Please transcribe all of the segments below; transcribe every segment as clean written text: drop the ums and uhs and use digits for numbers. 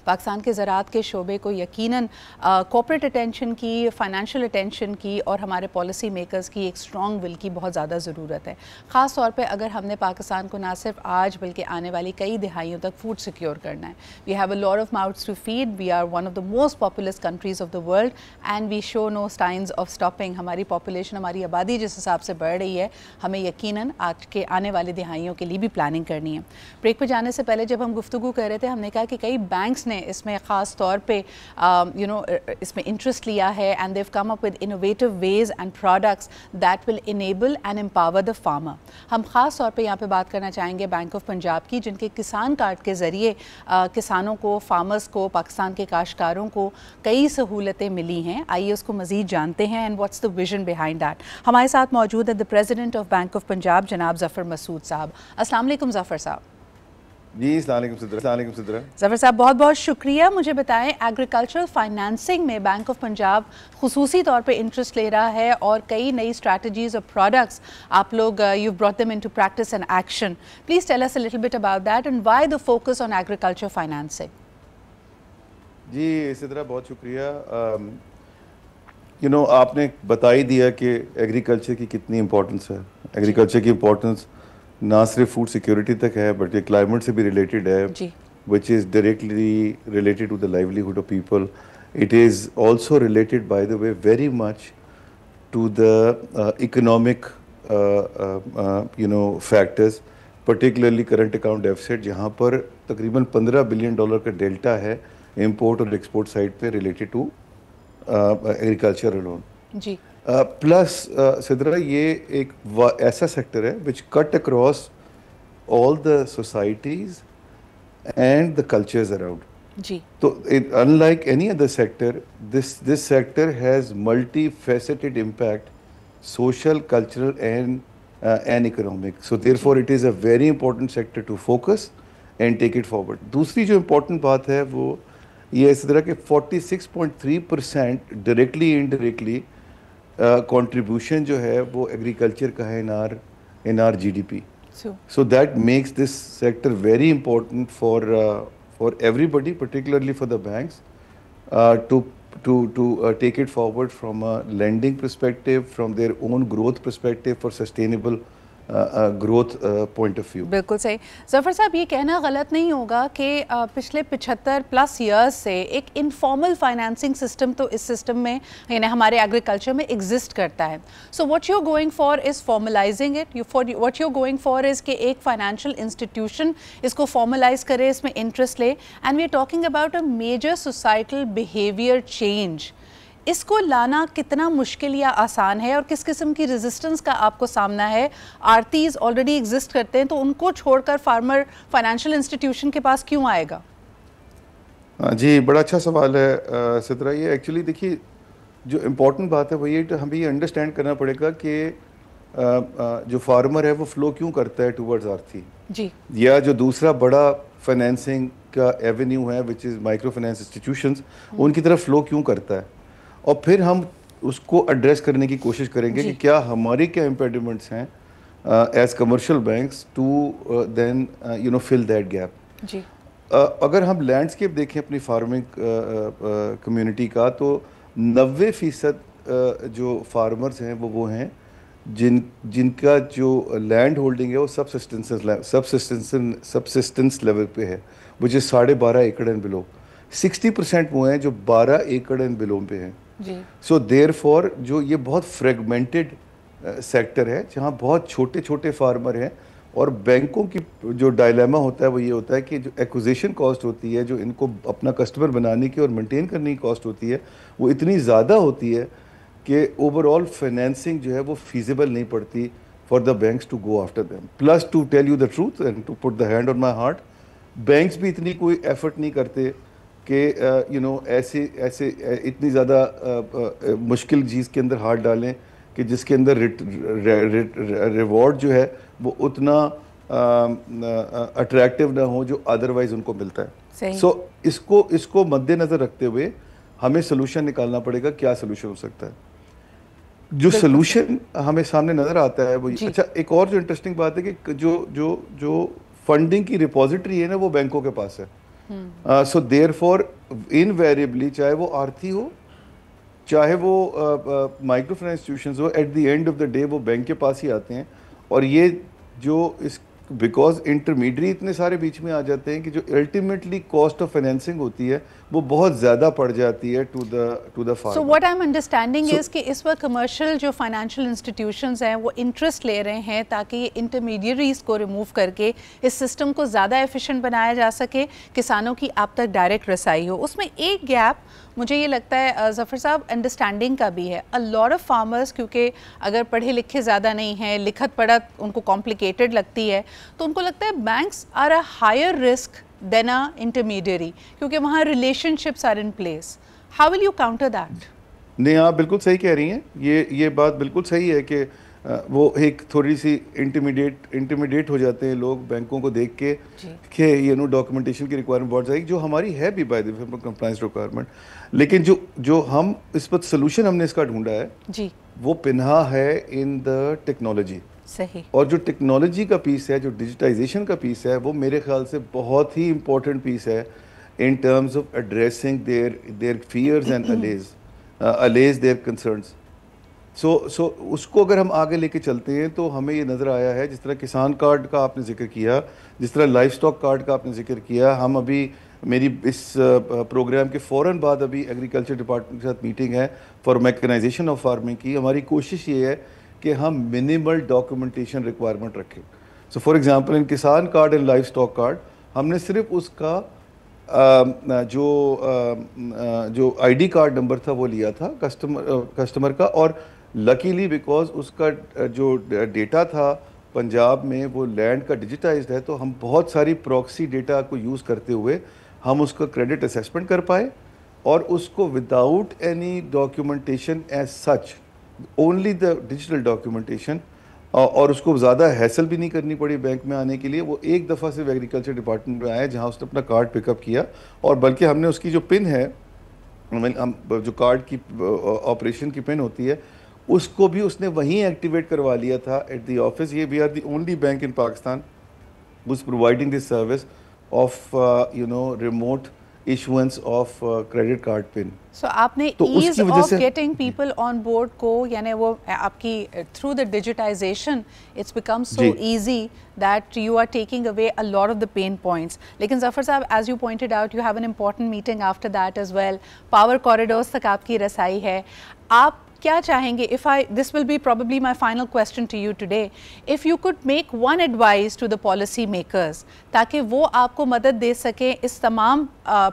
پاکستان کے زراعت کے شعبے کو یقیناً کارپوریٹ اٹینشن کی، فائنینشیل اٹینشن کی اور ہمارے پالیسی میکرز کی ایک اسٹرانگ ول کی بہت زیادہ ضرورت ہے، خاص طور پہ اگر ہم نے پاکستان کو نہ صرف آج بلکہ آنے والی کئی دہائیوں تک فوڈ سیکیور کرنا ہے. We have a lot of mouths to feed, we are one of the most populous countries of the world and we show no signs of stopping. ہماری پاپولیشن، ہماری آبادی جس حساب سے بڑھ رہی ہے، ہمیں یقیناً آج کے آنے والی دہائیوں کے لیے بھی پلاننگ کرنی ہے. بریک پہ جانے سے پہلے جب ہم گفتگو کر رہے تھے، ہم نے کہا کہ کئی بینکس نے اس میں خاص طور پہ اس میں انٹرسٹ لیا ہے and they've come up with innovative ways and products that will enable and empower the farmer. ہم خاص طور پہ یہاں پہ بات کرنا چاہیں گے بینک آف پنجاب کی، جن کے کسان کارڈ کے ذریعے کسانوں کو، فارمرز کو، پاکستان کے کاشتکاروں کو کئی سہولتیں ملی ہیں. آئیے اس کو مزید جانتے ہیں and what's the vision behind that. ہمارے ساتھ موجود ہے the president of bank of Punjab جناب ظفر مسعود صاحب. السلام علیکم ظفر صاحب. جی السلام علیکم صدرہ. السلام علیکم صدرہ. ظفر صاحب بہت بہت شکریہ. مجھے بتائیں ایگریکلچرل فائنانسنگ میں بینک آف پنجاب خصوصی طور پہ انٹرسٹ لے رہا ہے اور کئی نئی اسٹریٹجیز اور پروڈکٹس آپ لوگ you brought them into practice and action. Please tell us a little bit about that and why the focus on agriculture financing. جی صدرہ بہت شکریہ. آپ نے بتا ہی دیا کہ ایگریکلچر کی کتنی امپورٹنس ہے. ایگریکلچر کی امپورٹنس نہ صرف فوڈ سیکیورٹی تک ہے بٹ یہ کلائمیٹ سے بھی ریلیٹڈ ہے, which is directly related to the livelihood of people. It is also related, by the way, very much to the economic factors, particularly current account deficit, جہاں پر تقریباً $15 billion کا delta ہے import اور export side پہ related to agriculture alone. جی plus Sidra یہ ایک ایسا سیکٹر ہے which cut across all the societies and the cultures around. جی تو unlike any other sector, this sector has multifaceted impact, social, cultural and economic. So therefore it is a very important sector to focus and take it forward. دوسری جو important بات ہے وہ یہ اس طرح کہ 46.3% directly indirectly contribution جو ہے وہ agriculture کا ہے in our GDP. So that makes this sector very important for everybody, particularly for the banks, to take it forward from a lending perspective, from their own growth perspective, for sustainable growth point of view. بالکل صحیح. ظفر صاحب یہ کہنا غلط نہیں ہوگا کہ پچھلے 75+ ایئرز سے ایک انفارمل فائنانسنگ سسٹم تو اس سسٹم میں یعنی ہمارے ایگریکلچر میں ایگزسٹ کرتا ہے. So what you going for is formalising it. What you going for is کہ ایک فائنینشیل انسٹیٹیوشن اس کو فارملائز کرے, اس میں انٹرسٹ لے, and we are talking about a major societal behaviour change. اس کو لانا کتنا مشکل یا آسان ہے اور کس قسم کی ریزسٹنس کا آپ کو سامنا ہے؟ آرتیز آلریڈی ایگزسٹ کرتے ہیں تو ان کو چھوڑ کر فارمر فائنینشیل انسٹیٹیوشن کے پاس کیوں آئے گا؟ جی بڑا اچھا سوال ہے سدرا. یہ ایکچولی دیکھیے جو امپورٹنٹ بات ہے وہ یہ ہمیں یہ انڈرسٹینڈ کرنا پڑے گا کہ جو فارمر ہے وہ فلو کیوں کرتا ہے ٹورڈز آرتی. جی یا جو دوسرا بڑا فائنینسنگ کا ایونیو ہے وچ از مائکرو فائنینس انسٹیٹیوشنز, ان کی طرف فلو کیوں کرتا ہے, اور پھر ہم اس کو ایڈریس کرنے کی کوشش کریں گے کہ کیا ہماری کیا امپیڈیمنٹس ہیں as commercial banks to then fill that gap. جی اگر ہم لینڈسکیپ دیکھیں اپنی فارمنگ کمیونٹی کا تو 90% جو فارمرز ہیں وہ ہیں جن کا جو لینڈ ہولڈنگ ہے وہ سبسسٹنس لیول پہ ہے, which is 12.5 ایکڑ اینڈ بلو. 60% وہ ہیں جو 12 ایکڑ اینڈ بلو پہ ہیں. سو دیر فور جو یہ بہت فریگمنٹڈ سیکٹر ہے جہاں بہت چھوٹے چھوٹے فارمر ہیں, اور بینکوں کی جو ڈائلیما ہوتا ہے وہ یہ ہوتا ہے کہ جو ایکوزیشن کاسٹ ہوتی ہے, جو ان کو اپنا کسٹمر بنانے کی اور مینٹین کرنے کی کاسٹ ہوتی ہے, وہ اتنی زیادہ ہوتی ہے کہ اوور آل فائنینسنگ جو ہے وہ فیزیبل نہیں پڑتی for the banks to go after them. Plus to tell you the truth and to put the hand on my heart, banks بھی اتنی کوئی ایفرٹ نہیں کرتے کہ ایسے اتنی زیادہ مشکل چیز کے اندر ہاتھ ڈالیں کہ جس کے اندر ریوارڈ جو ہے وہ اتنا اٹریکٹیو نہ ہو جو ادروائز ان کو ملتا ہے. سو اس کو مد نظر رکھتے ہوئے ہمیں سلوشن نکالنا پڑے گا. کیا سلوشن ہو سکتا ہے؟ جو سلوشن ہمیں سامنے نظر آتا ہے وہ اچھا ایک اور جو انٹرسٹنگ بات ہے کہ جو فنڈنگ کی ریپوزیٹری ہے نا وہ بینکوں کے پاس ہے. سو دیر فور انویریبلی چاہے وہ آرتی ہو چاہے وہ مائکرو فائنانس انسٹیٹیوشنز ہو, at the end of the day وہ بینک کے پاس ہی آتے ہیں. اور یہ جو اس بیکاز انٹرمیڈری اتنے سارے بیچ میں آ جاتے ہیں کہ جو الٹیمیٹلی کاسٹ آف فائنینسنگ ہوتی ہے وہ بہت زیادہ پڑ جاتی ہے to the farmer. So what I am understanding is کہ اس وقت کمرشل جو فائنینشیل انسٹیٹیوشنز ہیں وہ انٹرسٹ لے رہے ہیں تاکہ یہ انٹرمیڈیریز کو ریموو کر کے اس سسٹم کو زیادہ ایفیشینٹ بنایا جا سکے, کسانوں کی آپ تک ڈائریکٹ رسائی ہو. اس میں ایک گیپ مجھے یہ لگتا ہے ظفر صاحب انڈرسٹینڈنگ کا بھی ہے. a lot of farmers کیونکہ اگر پڑھے لکھے زیادہ نہیں ہیں, لکھت پڑھت ان کو کمپلیکیٹڈ لگتی ہے, تو ان کو لگتا ہے banks are a higher risk than a intermediary کیونکہ وہاں relationships are in place. How will you counter that? نہیں, آپ بالکل صحیح کہہ رہی ہیں. یہ بات بالکل صحیح ہے کہ وہ ایک تھوڑی سی انٹیمیڈیٹ ہو جاتے ہیں لوگ بینکوں کو دیکھ کے کہ ڈاکومنٹیشن کی ریکوائرمنٹ بہت زیادہ جو ہماری ہے بھی by the way compliance requirement. لیکن جو ہم اس وقت سلوشن ہم نے اس کا ڈھونڈا ہے جی وہ پنہا ہے ان دا ٹیکنالوجی. صحیح. اور جو ٹیکنالوجی کا پیس ہے, جو ڈیجیٹائزیشن کا پیس ہے, وہ میرے خیال سے بہت ہی امپورٹنٹ پیس ہے in terms of addressing their fears and alleys their concerns. So اس کو اگر ہم آگے لے کے چلتے ہیں تو ہمیں یہ نظر آیا ہے, جس طرح کسان کارڈ کا آپ نے ذکر کیا, جس طرح لائف سٹاک کارڈ کا آپ نے ذکر کیا. ہم ابھی میری اس پروگرام کے فوراً بعد ابھی ایگریکلچر ڈپارٹمنٹ کے ساتھ میٹنگ ہے فار میکنائزیشن آف فارمنگ کی. ہماری کوشش یہ ہے کہ ہم منیمل ڈاکومنٹیشن ریکوائرمنٹ رکھیں. سو فار ایگزامپل ان کسان card and life stock card ہم نے صرف اس کا جو آئی ڈی کارڈ نمبر تھا وہ لیا تھا کسٹمر کا, اور لکیلی بیکاز اس کا جو ڈیٹا تھا پنجاب میں وہ لینڈ کا ڈیجیٹائزڈ ہے, تو ہم بہت ساری پراکسی ڈیٹا کو یوز کرتے ہوئے ہم اس کا کریڈٹ اسیسمنٹ کر پائے, اور اس کو without any documentation as such, only the digital documentation, اور اس کو زیادہ ہیسل بھی نہیں کرنی پڑی بینک میں آنے کے لیے. وہ ایک دفعہ صرف ایگریکلچر ڈپارٹمنٹ میں آیا جہاں اس نے اپنا کارڈ پک اپ کیا, اور بلکہ ہم نے اس کی جو پن ہے, جو کارڈ کی آپریشن کی پن ہوتی ہے, اس کو بھی اس نے وہیں ایکٹیویٹ کروا لیا تھا ایٹ دی آفس. یہ we are the only bank in Pakistan who is providing this service of remote issuance of credit card pin. So آپ نے ease of getting people on board کو, یعنی وہ آپ کی through the digitization it's become so easy that you are taking away a lot of the pain points. لیکن ظفر صاحب, as you pointed out, you have an important meeting after that as well. Power corridors تک آپ کی رسائی ہے. آپ کیا چاہیں گے, this will be probably my final question to you today, if you could make one advice to the policy makers تاکہ وہ آپ کو مدد دے سکیں اس تمام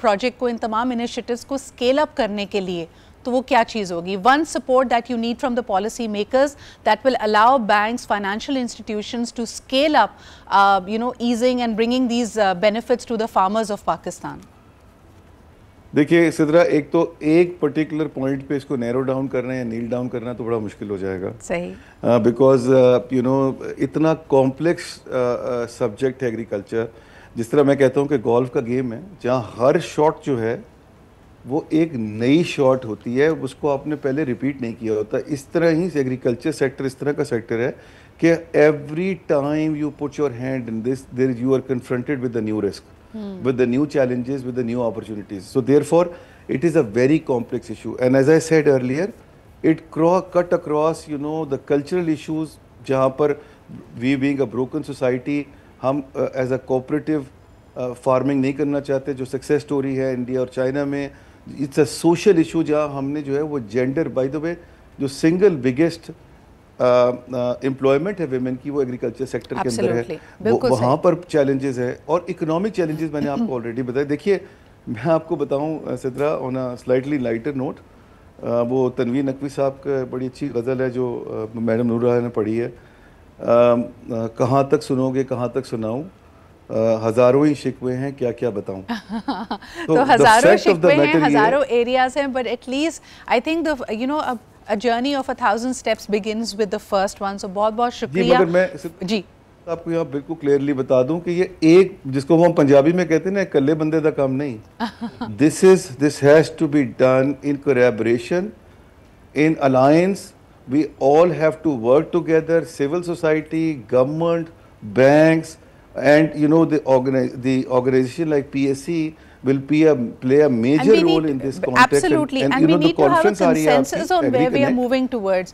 پروجیکٹ کو, ان تمام انیشیٹیوز کو اسکیل اپ کرنے کے لیے, تو وہ کیا چیز ہوگی؟ One support that you need from the policy makers that will allow banks, financial institutions to scale up, easing and bringing these benefits to the farmers of Pakistan. دیکھیے سدرا, ایک تو ایک پرٹیکولر پوائنٹ پہ اس کو نیرو ڈاؤن کرنا یا نیل down کرنا تو بڑا مشکل ہو جائے گا. صحیح. بیکاز اتنا کمپلیکس سبجیکٹ ہے ایگریکلچر. جس طرح میں کہتا ہوں کہ گولف کا گیم ہے جہاں ہر شاٹ جو ہے وہ ایک نئی شاٹ ہوتی ہے, اس کو آپ نے پہلے ریپیٹ نہیں کیا ہوتا. اس طرح ہی ایگریکلچر سیکٹر اس طرح کا سیکٹر ہے کہ every time you put your hand in this there you are confronted with the new risk, with the new challenges, with the new opportunities. So therefore, it is a very complex issue. And as I said earlier, it cut across, the cultural issues, jahan par we being a broken society, hum as a cooperative farming nahi karna chahte, jo success story hai India aur China mein. It's a social issue jahan humne jo hai wo gender, by the way, jo single biggest employment ہے women کی وہ agriculture sector کے اندر ہے, وہاں پر challenges ہے, اور economic challenges میں نے آپ کو آلریڈی بتایا. دیکھیے میں آپ کو بتاؤں سدرا آن اے سلائٹلی لائٹر نوٹ, وہ تنویر نقوی صاحب کا بڑی اچھی غزل ہے جو میڈم نورا نے پڑھی ہے, کہاں تک سنو گے کہاں تک سناؤں, ہزاروں ہی شکوے ہیں کیا کیا بتاؤں. تو ہزاروں شکوے ہیں, ہزاروں ایریاز ہیں, but at least I think a journey of 1,000 steps begins with the first one. So بہت بہت شکریہ. مگر میں آپ کو یہاں بالکل کلیئرلی بتا دوں کہ یہ ایک جس کو ہم پنجابی میں کہتے ہیں نا, اکلے بندے کا کام نہیں. this has to be done in collaboration, in alliance. We all have to work together, civil society, government, banks, And you know, the organization like PSC will play a major role in this context. Absolutely, and we need to have a consensus on where we are moving towards.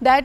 that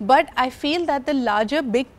but I feel that the larger big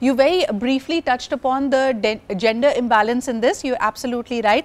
You very briefly touched upon the gender imbalance in this. You're absolutely right.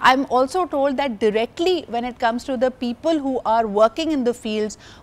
I'm also told that directly when it comes to the people who are working in the fields,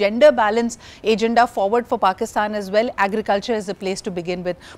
gender balance agenda forward for Pakistan as well, agriculture is the place to begin with.